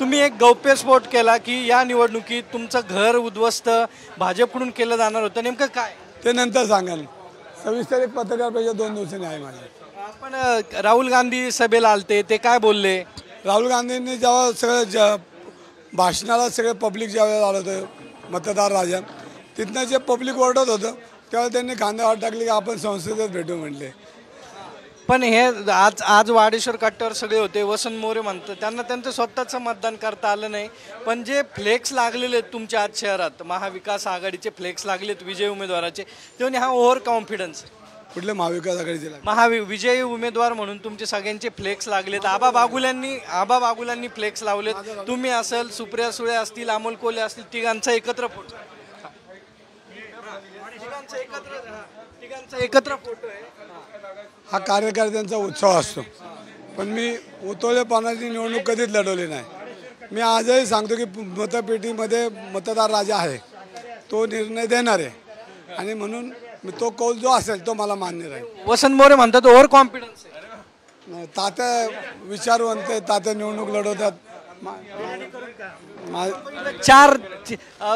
तुम्ही एक गौप्यस्फोट केला की या निवडणुकीत तुमचं घर उद्ध्वस्त भाजपकडून केलं जाणार होतं, नेमकं काय? ते नंतर सांगाल. सविस्तर एक पत्रकार परिषद 2 दिवसांनी आहे माझी. आपण राहुल गांधी सभेला आलते, ते काय बोलले? राहुल गांधींनी जेव्हा सगळं भाषणाला सगळे पब्लिक ज्यावेळेला आलं होतं मतदार राजा, तिथनं जे पब्लिक ओरडत होतं तेव्हा त्यांनी खांद्यावर टाकले की आपण संसदेत भेटू म्हटले. पण हे आज वाडेश्वर काट्यावर सगळे होते. वसंत मोरे म्हणतात त्यांना त्यांचं स्वतःचं मतदान करता आलं नाही, पण जे फ्लेक्स लागलेले आहेत तुमच्या आज शहरात, महाविकास आघाडीचे फ्लेक्स लागलेत विजयी उमेदवाराचे, तेव्हा हा ओव्हर कॉन्फिडन्स. कुठले महाविकास आघाडीचे? विजयी उमेदवार म्हणून तुमचे सगळ्यांचे फ्लेक्स लागलेत. आबा बागुलांनी फ्लेक्स लावलेत. तुम्ही असेल, सुप्रिया सुळे असतील, अमोल कोल्हे असतील, तिघांचा एकत्र फोटो आहे. हा कार्यकर्त्यांचा उत्सव असतो, पण मी उतोळेपणाची निवडणूक कधीच लढवली नाही. मी आजही सांगतो की मतपेटीमध्ये मतदार राजा आहे, तो निर्णय देणार आहे आणि म्हणून मी तो कौल जो असेल तो मला मान्य राहील. वसंत मोरे म्हणतात ओव्हर कॉन्फिडन्स आहे. तात्या विचारवंत, तात्या निवडणूक लढवतात.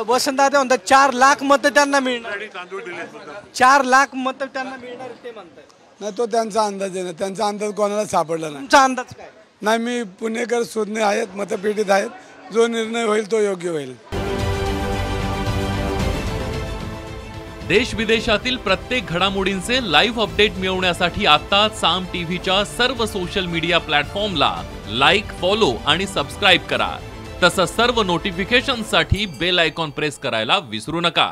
वसंत दादा म्हणतात 4 लाख मतं त्यांना मिळणार. 4 लाख मतं त्यांना मिळणार ते म्हणतात. नाही, तो त्यांचा अंदाज आहे ना, त्यांचा अंदाज कोणाला सापडला नाही. तुमचा अंदाज काय? नाही, मी पुणेकर सुज्ञ आहेत, मतपेटीत आहेत, जो निर्णय होईल तो योग्य होईल. देश विदेशातील प्रत्येक घडामोडींचे लाईव्ह अपडेट मिळवण्यासाठी आता साम टीव्हीच्या सर्व सोशल मीडिया प्लॅटफॉर्मला लाईक, फॉलो आणि सबस्क्राईब करा. तसंच सर्व नोटिफिकेशनसाठी बेल आयकॉन प्रेस करायला विसरू नका.